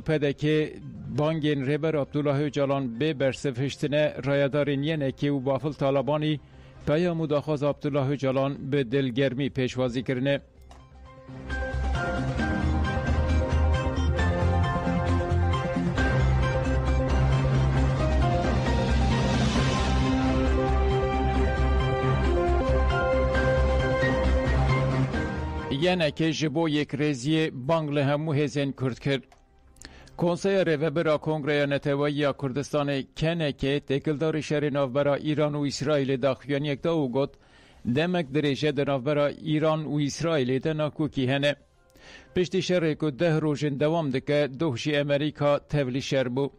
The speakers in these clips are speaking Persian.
که بانگین ریبر عبدالله اوجالان به برسفشتنه رایدارین ینکی و بافل طالبانی پیا مداخواز عبدالله اوجالان به دلگرمی پیشوازی کرنه. یعنی که جبو یک ریزی بانگل همو هزین کرد کرد. کنسای ریوبرا کنگره نتوایی کردستان کنه که تکلدار شهر نوبرا ایران و اسرائیل داخویان یک دا او گد دمک دریجه در نوبرا ایران و اسرائیل دا ناکوکی هنه. پشتی شهر که 10 روزن دوام دکه دوشی امریکا تولی شهر بو.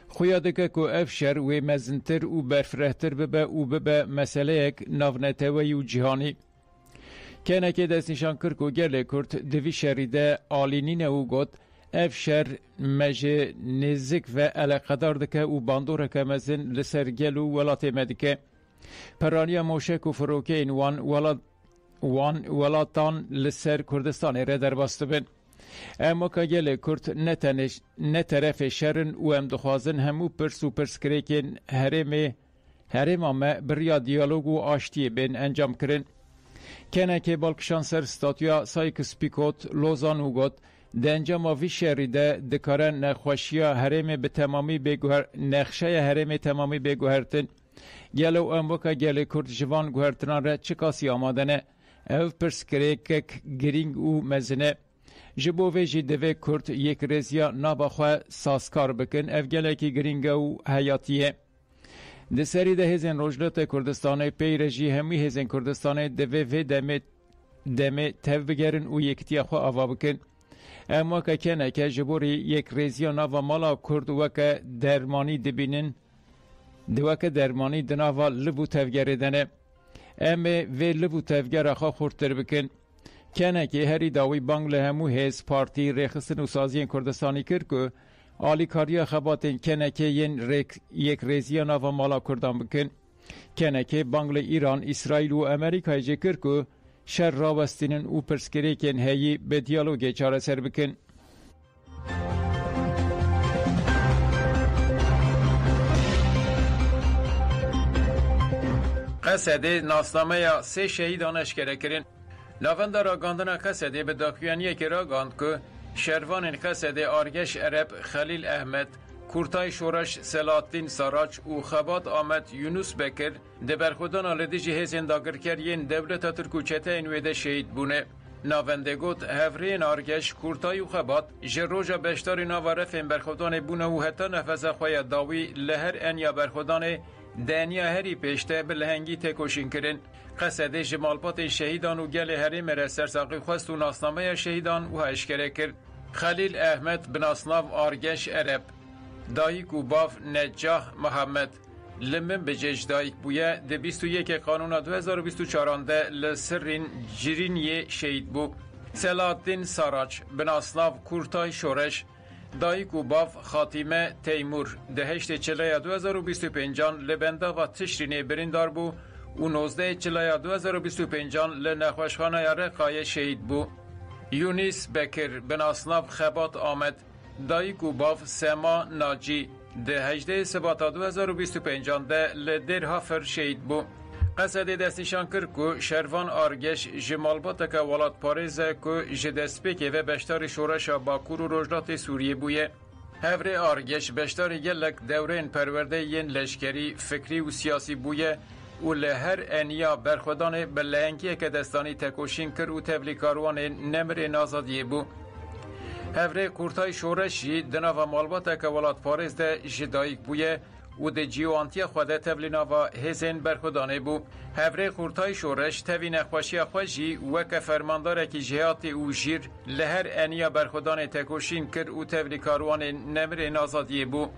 خویا دکه که اف شهر و مزنتر و برفرهتر ببه و ببه مسئله یک ناو نتوایی و جهانی. کنه که دست نشان کرد که گله کرد دوی شهری ده آلینین او گد اف شهر مجه نزک و علاقدار دکه و باندور که مزن لسر گل و ولات مدکه. پرانیا موشک و فروکین ولاتان لسر کردستان را در بسته بین. اما که گله کرد نطرف شهرن و ام دخوازن همو پرس و پرس کریکن هرم آمه بریا دیالوگ و آشتی بین انجام کرن. کنه که بالکشان سر ستاتویا سایکس پیکوت لوزان او گد ده انجام وی شهری ده دکاره نخوشیا هرم به تمامی نخشه هرم تمامی بگوهرتن. گلو اموکا گل کرد جوان گوهرتنان را چه کاسی آمادنه او پرس کریکک گرینگ او مزنه. جبو ویجی دوی کرد یک ریزیا نابخواه ساسکار بکن او گله که گرینگ او حیاتیه. ده سری ده هزین روجلت کردستان پیرجی همی هزین کردستان دوی و دمه تف بگرن و یکتیا خواه آوا بکن. اما که کنه که جبوری یک ریزیا ناوا مالا کرد وکه درمانی دبینن دوکه درمانی دناوا لبو تفگره دنه. اما وی لبو تفگره خواه خوردتر بکن. کنه که هری داوی بانگل همو هز پارتی ریخستن و سازین کردستانی کرد که آلیکاریا خباتن کنه که یک ریزیا ناوا مالا کردان بکن. کنه که بانگل ایران، اسرائیل و امریکای جکر که شر راوستینن و پرسکریکن هایی به دیالوگ چاره سر بکن. قصده ناسنامه یا 3 شهیدان اشکره کرن. نواندارا گاندنا قصده به داخویانیه که را گاند که شروان قصده آرگش عرب خلیل احمد کورتای شورش سلاتین ساراج و خبات آمد یونس بکر دبرخودان آلدی جهزین داگرکرین دولت ترکوچته اینویده شهید بونه. ناونده گوت هفرین آرگش کورتای و خبات جروجا بشتاری ناوارفین برخودان بونه و حتی نفذ خواه داوی لهر انیا برخودان دنیا هری پیشته به لهنگی تکوشین کرن. قصده جمالپات شهیدان و گل هری مرسر ساقی خواست و ناسنامه شهیدان و اشکره کرد. خلیل احمد بناسناو آرگش عرب دایک و باف نجاح محمد لمن بجج دایک بویه ده 21 قانون 2024 ده لسرین جرینیه شهید بو. سلاتین ساراج بناسناو کورتای شورش دایک و باف خاتیمه تیمور ده 8 چلای 2025 لبنده و تشرین بریندار بو و 19 چلای 2025 لنخوشخانه رقای شهید بو. یونس بکر بناسناو خبات آمد دایک و باف سما ناجی ده 18 سبات 2025 ده لدر هافر شهید بو. قصد دستنشان کرد که شروان آرگش جمالبات که ولاد پاریزه که جدسپیک و بشتار شورش باکور و رجلات سوریه بویه. هفر آرگش بشتار گلک دورین پرورده ین لشکری فکری و سیاسی بویه و لهر انیا برخودان بلهنگی که دستانی تکوشین کرد و تبلیکاروان نمر نازادیه بو. هفره کورتای شورشی دنا و مالبات که ولاد پاریز ده جدایک بویه و ده جیوانتی خوده تبلینا و هزین برخودانه بو. هفره کورتای شورش توی نخوشی خوشی و که فرمانداره که جهاتی و جیر لهر انیا برخودانه تکوشین کرد و تبلیکاروان نمر نازادیه بو.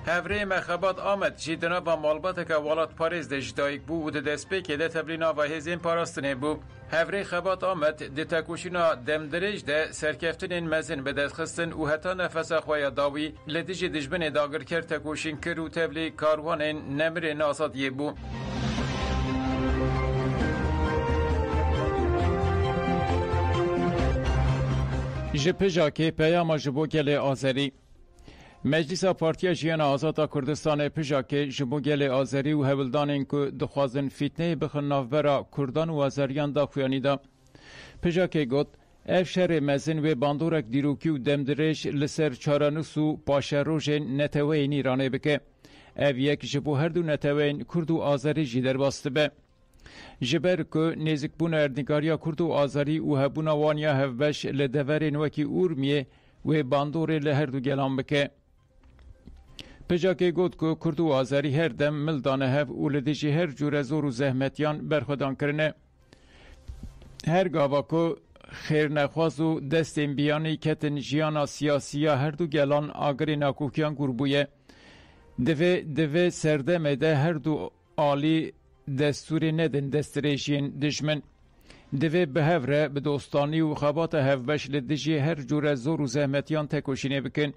هفره مخبات آمد جیدنا و مالبات که ولاد پاریز ده جدایک بو و ده دسپی که ده تبلینا و هزین پاراستنه بو. هفره خبات آمد ده تکوشینا دمدرج ده سرکفتن مزن به دست خستن و حتی نفس خواه داوی لدیج دجبن داگر کرد تکوشین کرد و تبلی کاروان نمر نازادیه بو. جپجا که پیام جبو گل آذری مجلس پارتیا جیان آزاد کردستان پژاکه جبوگل آذری و هولدانین که دخوازن فتنه بخن نافبرا کردان و آذریان دا خویانی دا. پژاکه گوت اف شهر مزن و باندورک دیروکی و دمدرش لسر چارانوس و پاشروژن نتوین ایرانه بکه. اف یک جبو هر دو نتوین کرد و آذری جی در باسته به. جبر که نزک بون اردنگاریا کرد و آذری و هبونا وانیا هفبش لدورین وکی اورمیه و باندور لهر دو گلان بکه. پژاکه گوت که کرد و آذری هر دم ملدانه هف و لدیجی هر جور زور و زحمتیان برخودان کرنه. هر گاوا که خیر نخواست و دست بیانی کتن جیانا سیاسی هر دو گلان آگری ناکوکیان گربویه. دوه سردمه ده هر دو آلی دستوری ندن دست رژین دجمن. دوه به هفره به دوستانی و خبات هفبش لدیجی هر جور زور و زحمتیان تکوشینه بکن.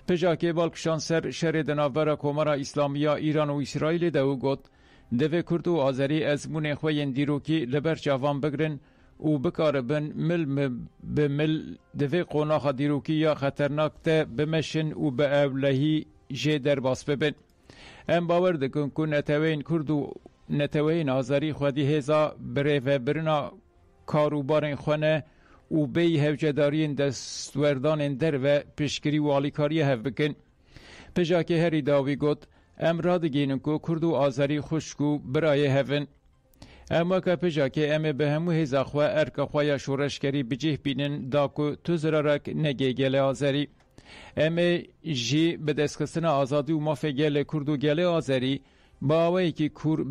پژاکه بالکشان سر شر دناور کومارا اسلامیا ایران و اسرائیل دو گوت دوه کرد و آذری از مون خوین دیروکی لبر جوان بگرن و بکاربن مل به مل دوه قوناخ دیروکی یا خطرناک ته بمشن و به اولهی جه در باس ببن. ام باور دکن که نتوین کرد و نتوین آذری خودی هزا بره و برنا کاروبارن خونه و بی هفجدارین دستوردان در و پشکری و آلیکاری هف بکن. پژاکه هری داوی گوت ام را دگینن که کرد و آذری خوشکو برای هفن. اما که پژاکه ام به همو هزا خواه ارک خواه شورشکری بجه بینن دا که تو زرارک نگه گل آذری. ام جی به دستخستن آزادی و مافه گل کرد و گل آذری با اوهی که کور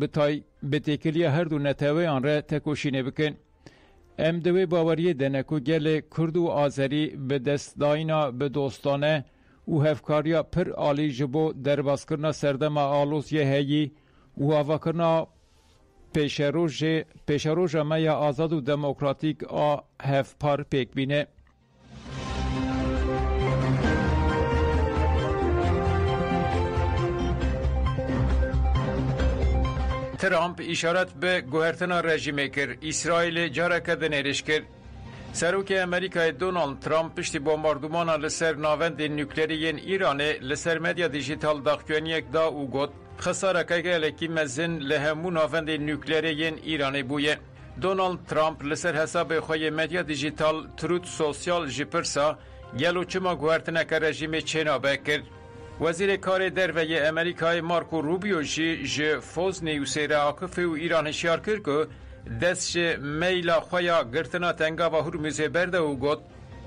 به تکلی هر دو نتوه آن را تکوشینه بکن. ام دوی باوریه دنه که گل کرد و آذری به دست داینا به دوستانه و هفکاریا پر آلی جبو در باسکرنا سردم آلوزیه هیی و آواکرنا پیشروژ میا آزاد و دموکراتیک آ هفپار پیک بینه. ترامپ اشارت به گوهرتنا رژیم کرد. اسرائیل جارک دنیرش کرد. سروک امریکای دونالد ترامپ پشتی بمباردمان لسر ناوند نوکلری ایران لسر مدیا دیجیتال داخوانیک دا او گوت خساره که گلکی مزن لهمو ناوند نوکلری ایران بویه. دونالد ترامپ لسر حساب خوی مدیا دیجیتال تروت سوسیال جپرسا گلو چما گوهرتنا که رژیم چینا بکرد. وزیر کار دروی امریکای مارکو روبیو جی فوز نیوسی را آکف و ایران هشیار کرد که دستش میلا خویا گرتنا تنگا و هرمزه برده و گوت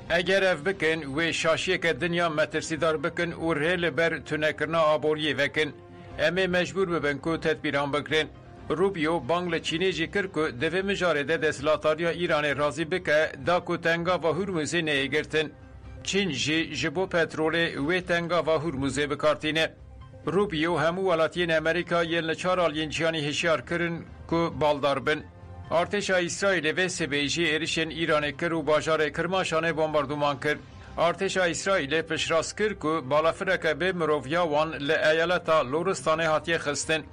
اگر اف بکن و شاشیه که دنیا مترسیدار بکن و ریل بر تونکرنا آبوریه وکن امی مجبور ببن که تدبیران بکرن. روبیو بانگل چینی جی کرد که دوی مجارده دستلاتاریا ایران رازی بکه دا که تنگا و هرمزه نیه گرتن. چین جبو پترول و تنگا و هرمزه بکارتینه. روبیو همو ولاتین امریکا یل چار آلین جیانی هشیار کرن که بالدار بن. ارتش اسرائیل و سبیجی ارشن ایران کر و باجار کرماشانه بمباردمان کرد. ارتش اسرائیل پشراست کرد که بالافرک به مروویا وان لایالتا لورستانه هاتیه خستن.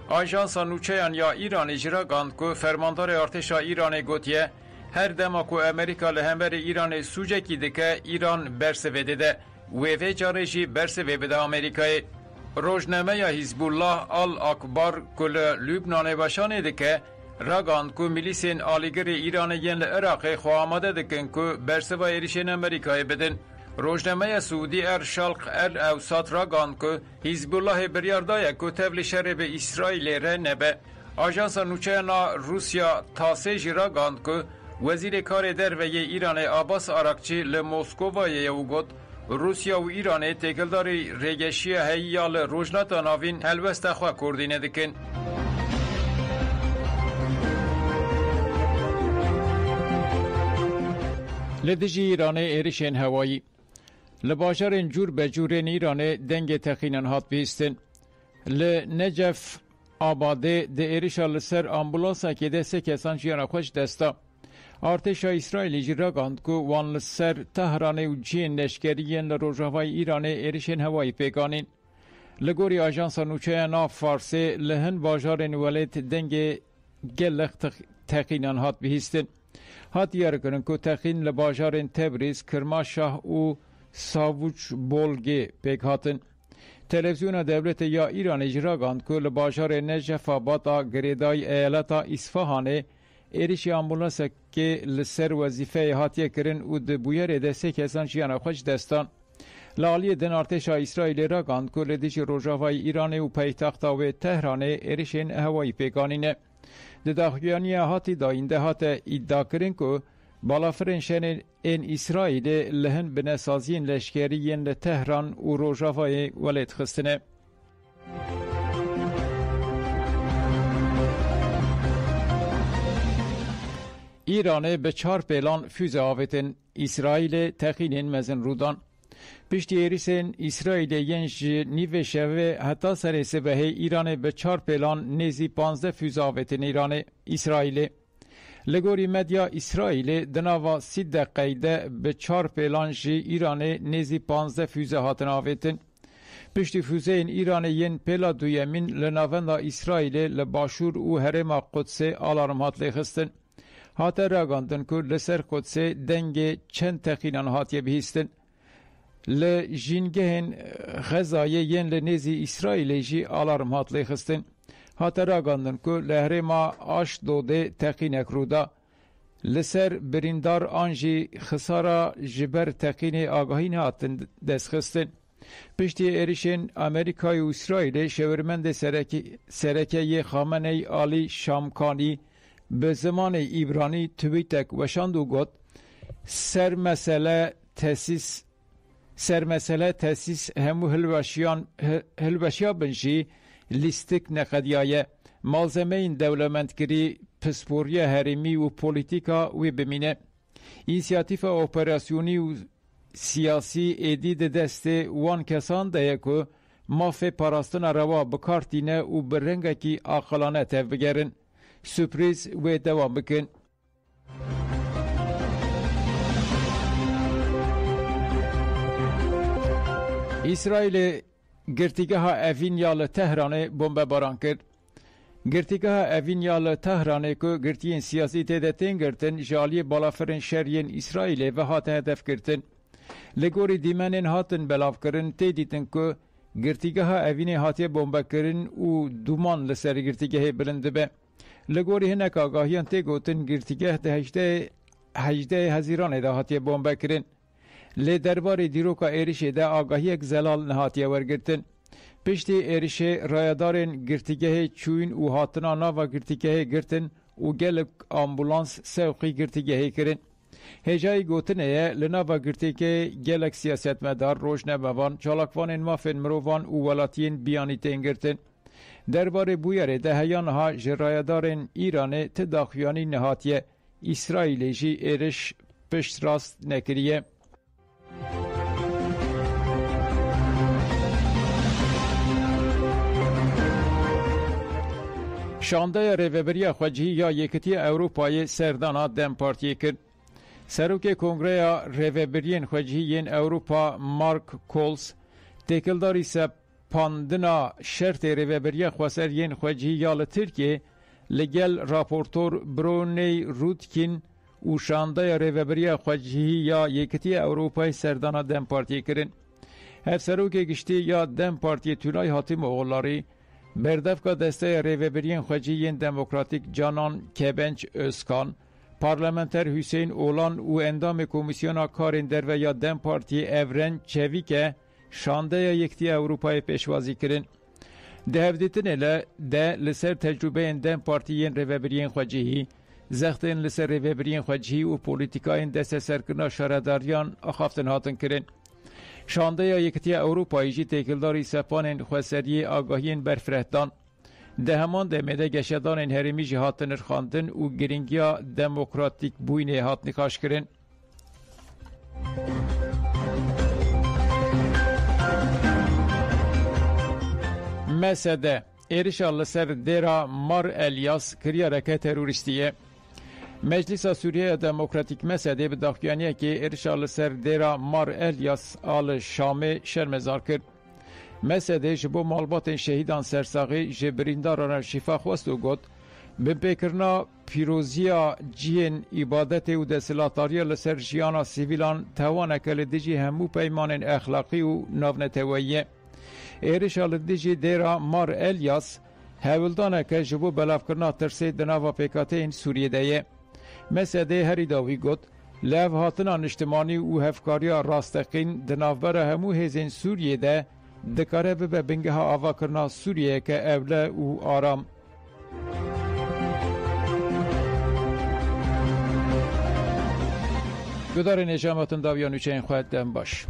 آژانس نوچهان یا ایران اجرا گاند که فرماندار ارتش ایران گوتیه هر دما که امریکا لهمبر ایران سوجکی دکه ایران برسوه ده و وی جارجی برسوه بده امریکای. روزنامه یا حزب الله آل اکبر کل لبنان باشانه دکه راگاند که میلیسین آلیگر ایران ین لعراق خواه آماده دکن که برسوه ایرشین امریکای بدن. روزنامه سعودی ارشالق اوسط راگاند که حزب الله بریاردای که تبل شر به اسرائیل ره نبه. آژانس نوچهان روسیا تاسه راگاند که وزیر کار دروی ایران عباس آراقچی لموسکوای او گفت روسیا و ایران تکلداری رگشی هیال روزنات ناوین هلوست خواه کردینه دکن. لدجی ایران ایرشین هوایی لباشر جور به جورین ایران دنگ تخینن هات بیستن. لنجف آباده ده ایرشا لسر آمبولانسا که ده سه کسان جیانا خوش دستا. ارتش اسرائیل جرا گاند که وان لسر تهران و جین لشکریین لروجاوای ایران ایرشین هوایی پیگانین. لگوری آژانس نوچهان فارسی لهن باجار ولایت دنگ گلخ تخینان هات بیستن. هات یار کنن که تخین لباجار تبریز کرماشاه و ساوچ بولگی پیک هاتن. تلویزیون دولت یا ایران اجرا گاند که لباشار نجف آبادا گریدای ایالتا اصفهانه ایریشی آمبولانس که لسر وظیفه هاتیه کرن و دبویر دسته کسان جیان خوش دستان. لالی دن ارتش اسرائیل را گاند که لدیش روژاوای ایران و پایتخت و تهران ایریشین هوایی پیکانینه. داخلیانی هاتی داینده هات ادعا کرن که بالافرنشن این اسرائیل لهن بنسازین لشکریین تهران و روژاوای ولید خستنه. ایران به 4 پیلان füze آویتن اسرائیل تخینین مزن رودان. پشتی ایریسین اسرائیل ینج نیو شوه حتی سر سبه ایران به 4 پیلان نیزی 15 füze آویتن ایران اسرائیل. لگوری مدیا اسرائیل دناوا 30 دقیقه به 4 پیلان جی ایران نیزی 15 füze هاتن آویتن. پشتی füze این ایران ین پیلا دویمین لناوندا اسرائیل لباشور و هرم قدس آلارم هات لیخستن. هات راگاندن که لسر قدس دنگ چند تخینان هاتیه بهیستن. لجینگهن غزای ین لنیزی اسرائیل جی آلارم هات لیخستن. هات راگاندن که لهرما آش دوده تخینک رودا. لسر بریندار آنجی خسارا جبر تخین آگاهین هاتن دستخستن. پشتی ایریشن امریکای و اسرائیل شورمند سرکه خامنه آلی شامکانی به زمان ایبرانی تویتک وشاند و گفت سر مسئله تاسیس همو هلوشیا بنجی لیستک نقدیایه مالزمه این دولمندگری پسپوری هرمی و پولیتیکا و بمینه اینسیاتیف اپراسیونی و سیاسی ایدید دست وان کسان ده که مافه پاراستن روا بکارتینه و برنگه کی آقلانه تف بگرن سپریز و دوام بکن. اسرائیل گرتیگاه اوینیال تهران بمب باران کرد. گرتیگاه اوینیال تهران که گرتین سیاسی تدتین گرتن جالی بالافرن شرین اسرائیل و هات هدف گرتن. لگوری دیمنین هاتن بلاف کرن تیدیتن که گرتیگاه اوینی هاتی بمب کرن و دومان لسر گرتیگاه بلند به. لگوری هنک آگاهیان تی گوتن گرتیگاه ده 18 هزیران ده هاتی بمب کرن. لی دربار دیروکا ایریشه ده آگاهی اک زلال نهاتی ورگرتن. پشتی ایریشه رایدارن گرتیگاه چوین و هاتنا ناوا گرتیگاه گرتن و گلک آمبولانس سوقی گرتیگاه کرن. هجای گوتنه لناوا گرتیگاه گلک سیاست مدار روشنه بوان چالاکوان مافن مروان و ولاتین بیانیتین گرتن. درباره بویره ده هیانها جرایدارن ایران تداخیانی نهاتیه اسرائیل جی ایرش پشت راست نکریه. شانده ریوبری خوجهی یا یکتی اروپای سردانا دم پارتی کرد. سروک کنگره ریوبرین خوجهی اروپا مارک کولز تکلداری پاندنا شرط ریوبری خواسر ین خوجهی یا ترکیه لگل راپورتور برونی رودکین و شانده ریوبری خوجهی یا یکتی اروپای سردانا دم پارتی کرد. هف سروک گشتی یا دم پارتی تولای هاتی مغولاری بردفکا دسته ریوبرین خوجهی دموکراتیک جانان کبنچ özkan پارلمانتر حسین اولان و اندام کمیسیونا کارین در و یا دم پارتی اورن چویکه شانده یکتی اروپای پیشوازی کرن. ده هفدیتن اله ده لسر تجربه دم پارتی ریوبرین خوجهی زختن لسر ریوبرین خوجهی و پولیتیکاین دست سرکرنا شهرداریان اخافتن هاتن کرن. شانده یکتی اروپایی جی تکلداری سپانین خواسری آگاهین برفرهدان ده همان ده میده گشدان هرمی جی هاتن ارخاندن و گرینگیا دموکراتیک بوینه هات نکاش کرن. مسده ایرشا لسر دیرا مار الیاس کریارکه تروریستیه. مجلس سوریه دموکراتیک مسده به داخلیانیه که ارشال سر دیرا مار الیاس آل شامه شرمزار کرد. مسده جبو مالبات شهیدان سرساقی جبرینداران شفا خواست و گفت به پیکرنا پیروزیا جین عبادت و دستلاتاری لسر جیانا سیویلان توانه که لدیجی همو پیمان اخلاقی و ناونتویه. ایرشا لدیجی دیرا مار الیاس هولدانه که جبو بلاف کرنا ترسی دناوا پیکاته این سوریه دیه. مسده هری داوی گوت لف هاتنان اجتماعی و هفکاریا راستقین دنافبر همو هزین سوریه ده دکاره به بنگه ها آوا کرنا سوریه که اوله و آرام. گدار نجامتون داویانو چین خواهد دم باش.